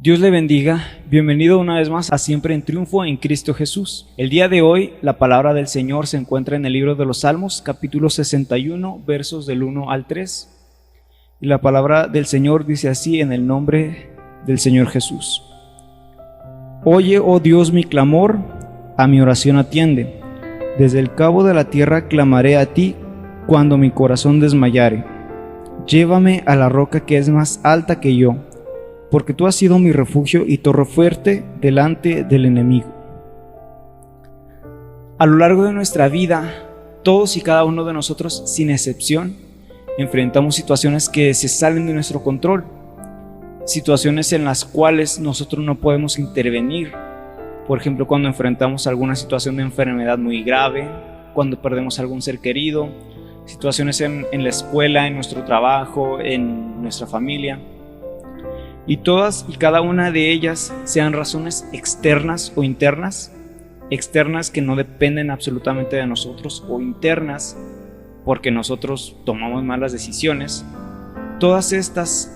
Dios le bendiga, bienvenido una vez más a Siempre en Triunfo en Cristo Jesús. El día de hoy la palabra del Señor se encuentra en el libro de los Salmos, capítulo 61, versos del 1 al 3. Y la palabra del Señor dice así en el nombre del Señor Jesús. Oye, oh Dios, mi clamor, a mi oración atiende. Desde el cabo de la tierra clamaré a ti cuando mi corazón desmayare. Llévame a la roca que es más alta que yo, porque tú has sido mi refugio y torre fuerte delante del enemigo. A lo largo de nuestra vida, todos y cada uno de nosotros, sin excepción, enfrentamos situaciones que se salen de nuestro control, situaciones en las cuales nosotros no podemos intervenir. Por ejemplo, cuando enfrentamos alguna situación de enfermedad muy grave, cuando perdemos algún ser querido, situaciones en la escuela, en nuestro trabajo, en nuestra familia. Y todas y cada una de ellas, sean razones externas o internas, externas que no dependen absolutamente de nosotros, o internas porque nosotros tomamos malas decisiones, todas estas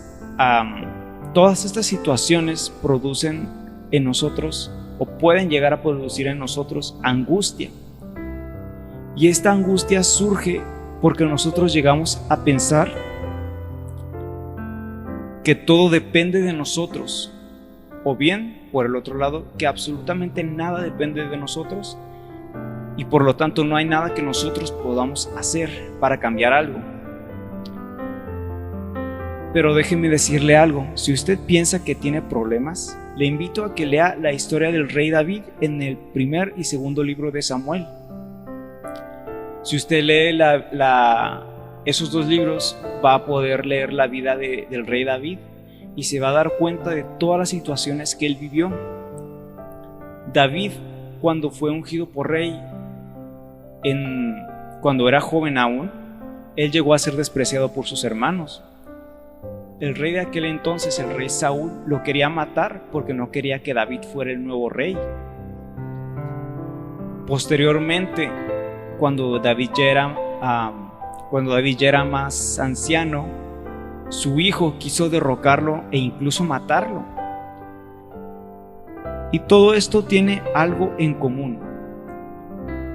situaciones producen en nosotros, o pueden llegar a producir en nosotros, angustia. Y esta angustia surge porque nosotros llegamos a pensar que todo depende de nosotros, o bien, por el otro lado, que absolutamente nada depende de nosotros y por lo tanto no hay nada que nosotros podamos hacer para cambiar algo. Pero déjeme decirle algo, si usted piensa que tiene problemas, le invito a que lea la historia del rey David en el primer y segundo libro de Samuel. Si usted lee esos dos libros, va a poder leer la vida del rey David y se va a dar cuenta de todas las situaciones que él vivió. David, cuando fue ungido por rey, cuando era joven aún, él llegó a ser despreciado por sus hermanos. El rey de aquel entonces, el rey Saúl, lo quería matar porque no quería que David fuera el nuevo rey. Posteriormente, cuando David ya era más anciano, su hijo quiso derrocarlo e incluso matarlo. Y todo esto tiene algo en común.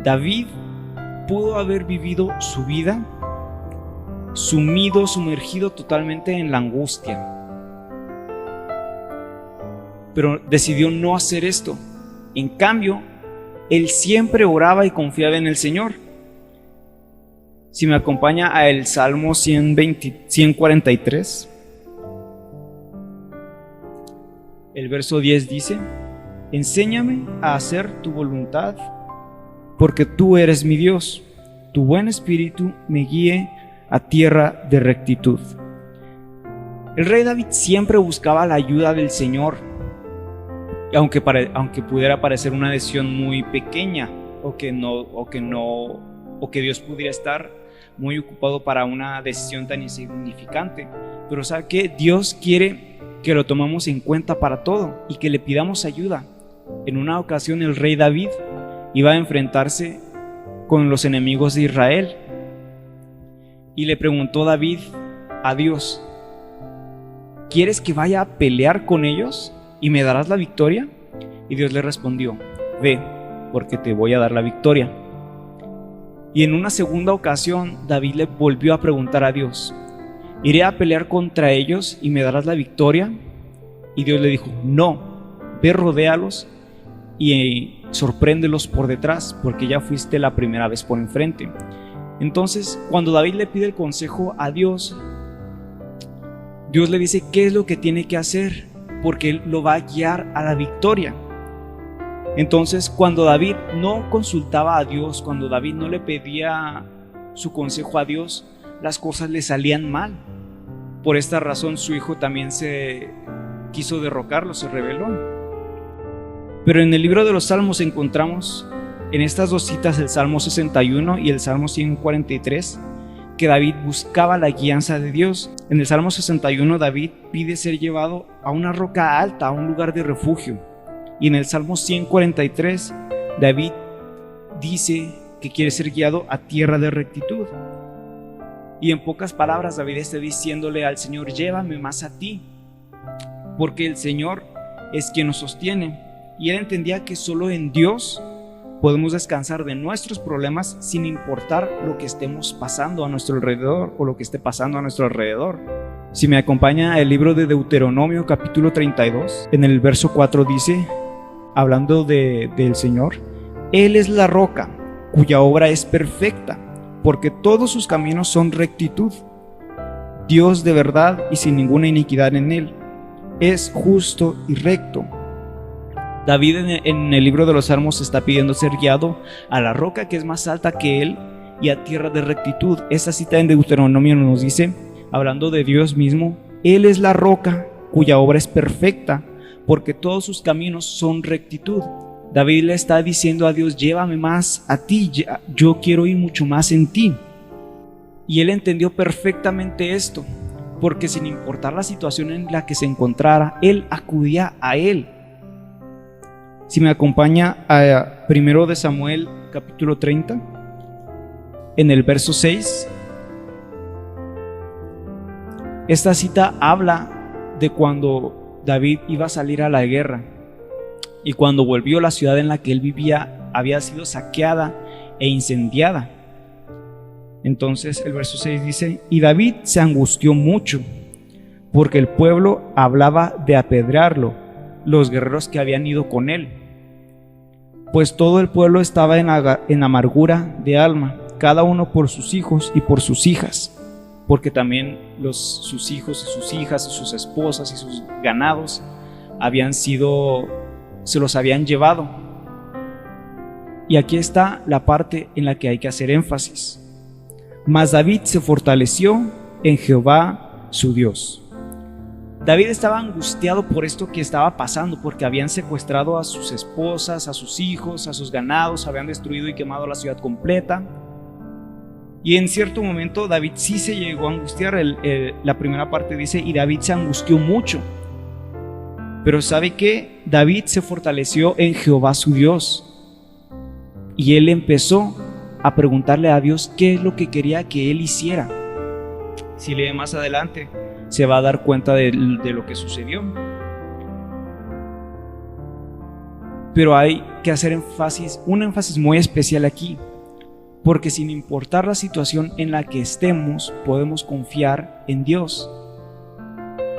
David pudo haber vivido su vida sumergido totalmente en la angustia, pero decidió no hacer esto. En cambio, él siempre oraba y confiaba en el Señor. Si me acompaña a el Salmo 143, el verso 10 dice: enséñame a hacer tu voluntad, porque tú eres mi Dios. Tu buen espíritu me guíe a tierra de rectitud. El rey David siempre buscaba la ayuda del Señor, aunque pudiera parecer una decisión muy pequeña, o que Dios pudiera estar muy ocupado para una decisión tan insignificante. Pero ¿sabe qué? Dios quiere que lo tomemos en cuenta para todo y que le pidamos ayuda. En una ocasión el rey David iba a enfrentarse con los enemigos de Israel y le preguntó David a Dios: ¿quieres que vaya a pelear con ellos y me darás la victoria? Y Dios le respondió: ve, porque te voy a dar la victoria. Y en una segunda ocasión David le volvió a preguntar a Dios: ¿iré a pelear contra ellos y me darás la victoria? Y Dios le dijo: no, ve, rodéalos y sorpréndelos por detrás, porque ya fuiste la primera vez por enfrente. Entonces, cuando David le pide el consejo a Dios, Dios le dice qué es lo que tiene que hacer, porque Él lo va a guiar a la victoria. Entonces, cuando David no consultaba a Dios, cuando David no le pedía su consejo a Dios, las cosas le salían mal. Por esta razón su hijo también se quiso derrocarlo, se rebeló. Pero en el libro de los Salmos encontramos en estas dos citas, el Salmo 61 y el Salmo 143, que David buscaba la guianza de Dios. En el Salmo 61 David pide ser llevado a una roca alta, a un lugar de refugio. Y en el Salmo 143 David dice que quiere ser guiado a tierra de rectitud. Y en pocas palabras David está diciéndole al Señor: llévame más a ti, porque el Señor es quien nos sostiene. Y él entendía que solo en Dios podemos descansar de nuestros problemas sin importar lo que estemos pasando a nuestro alrededor o lo que esté pasando a nuestro alrededor. Si me acompaña el libro de Deuteronomio capítulo 32, en el verso 4 dice, hablando del Señor: Él es la roca, cuya obra es perfecta, porque todos sus caminos son rectitud. Dios de verdad y sin ninguna iniquidad en él. Es justo y recto. David en el libro de los Salmos está pidiendo ser guiado a la roca que es más alta que él y a tierra de rectitud. Esta cita en Deuteronomio nos dice, hablando de Dios mismo: Él es la roca cuya obra es perfecta, porque todos sus caminos son rectitud. David le está diciendo a Dios: llévame más a ti, yo quiero ir mucho más en ti. Y él entendió perfectamente esto, porque sin importar la situación en la que se encontrara, él acudía a él. Si me acompaña a 1 de Samuel capítulo 30, en el verso 6, esta cita habla de cuando David iba a salir a la guerra y cuando volvió, la ciudad en la que él vivía había sido saqueada e incendiada. Entonces el verso 6 dice: y David se angustió mucho porque el pueblo hablaba de apedrearlo, los guerreros que habían ido con él, pues todo el pueblo estaba en amargura de alma, cada uno por sus hijos y por sus hijas, porque también sus hijos y sus hijas y sus esposas y sus ganados se los habían llevado. Y aquí está la parte en la que hay que hacer énfasis. Mas David se fortaleció en Jehová su Dios. David estaba angustiado por esto que estaba pasando, porque habían secuestrado a sus esposas, a sus hijos, a sus ganados, habían destruido y quemado la ciudad completa. Y en cierto momento David sí se llegó a angustiar. La primera parte dice: y David se angustió mucho. Pero ¿sabe qué? David se fortaleció en Jehová su Dios. Y él empezó a preguntarle a Dios qué es lo que quería que él hiciera. Si lee más adelante, se va a dar cuenta de lo que sucedió. Pero hay que hacer un énfasis muy especial aquí, porque sin importar la situación en la que estemos, podemos confiar en Dios.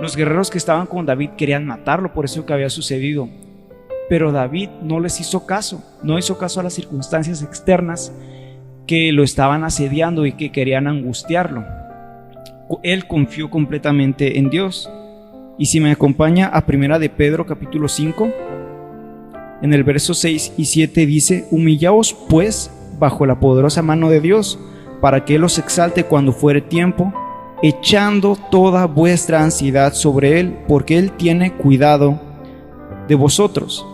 Los guerreros que estaban con David querían matarlo por eso que había sucedido, pero David no les hizo caso, no hizo caso a las circunstancias externas que lo estaban asediando y que querían angustiarlo. Él confió completamente en Dios. Y si me acompaña a 1 de Pedro capítulo 5, en el verso 6 y 7 dice: humillaos pues bajo la poderosa mano de Dios, para que Él os exalte cuando fuere tiempo, echando toda vuestra ansiedad sobre Él, porque Él tiene cuidado de vosotros.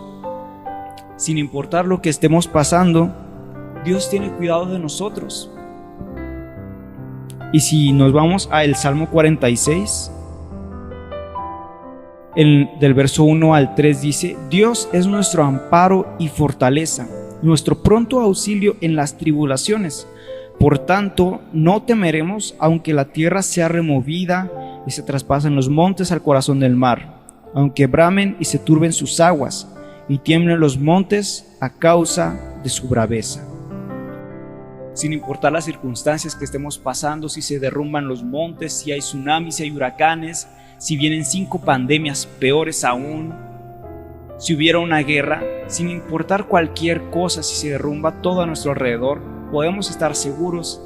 Sin importar lo que estemos pasando, Dios tiene cuidado de nosotros. Y si nos vamos al Salmo 46, del verso 1 al 3 dice: Dios es nuestro amparo y fortaleza, nuestro pronto auxilio en las tribulaciones. Por tanto, no temeremos, aunque la tierra sea removida y se traspasen los montes al corazón del mar, aunque bramen y se turben sus aguas, y tiemblen los montes a causa de su braveza. Sin importar las circunstancias que estemos pasando, si se derrumban los montes, si hay tsunamis, si hay huracanes, si vienen 5 pandemias peores aún, si hubiera una guerra, sin importar cualquier cosa, si se derrumba todo a nuestro alrededor, podemos estar seguros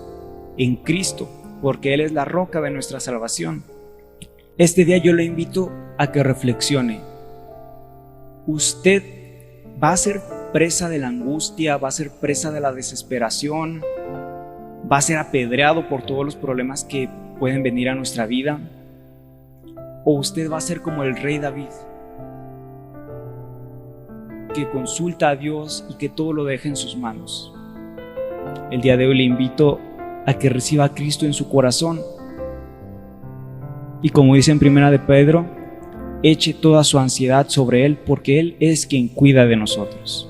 en Cristo, porque Él es la roca de nuestra salvación. Este día yo le invito a que reflexione. ¿Usted va a ser presa de la angustia? ¿Va a ser presa de la desesperación? ¿Va a ser apedreado por todos los problemas que pueden venir a nuestra vida? ¿O usted va a ser como el rey David, que consulta a Dios y que todo lo deja en sus manos? El día de hoy le invito a que reciba a Cristo en su corazón y, como dice en 1 de Pedro, eche toda su ansiedad sobre Él, porque Él es quien cuida de nosotros.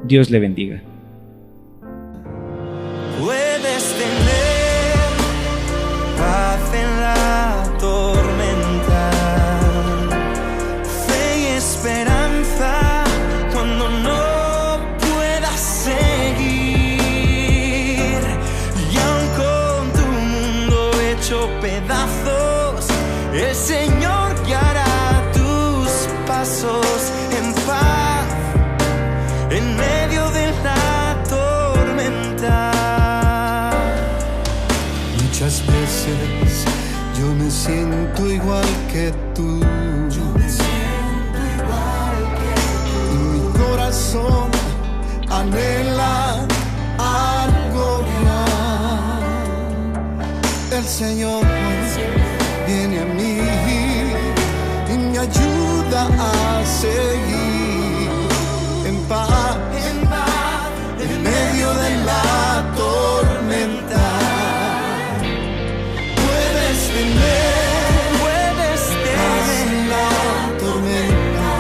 Dios le bendiga. Puedes tener paz en la tormenta, fe que tú. Yo me siento igual que tú. Y mi corazón anhela algo más. El Señor viene a mí y me ayuda a seguir en paz, en medio de la tormenta. Puedes tener la tormenta,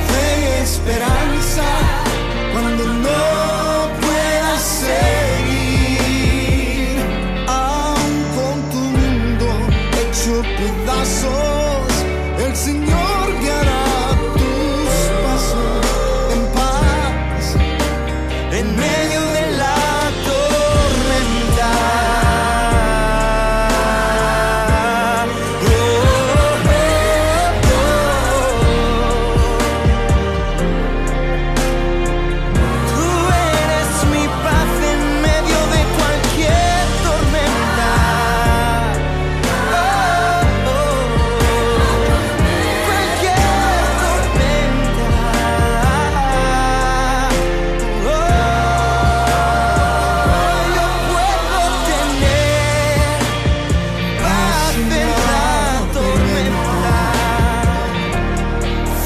fe y esperanza cuando no puedas seguir, aun con tu mundo hecho pedazos, el Señor guiará tus pasos en paz, en medio de la tormenta. Tú eres mi paz en medio de cualquier tormenta. Cualquier tormenta. Yo puedo tener paz en la tormenta,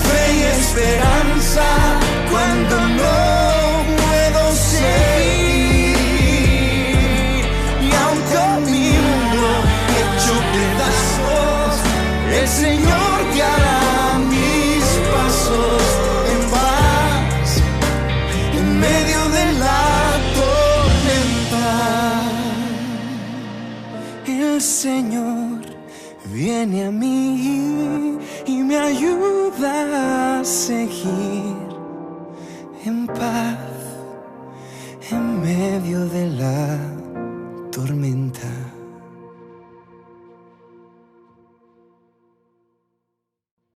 fe y esperanza cuando no puedo seguir, y aun con mi mundo hecho pedazos, el Señor guiará mis pasos en paz, en medio de la tormenta. El Señor viene a mí y me ayuda a seguir en paz, en medio de la tormenta.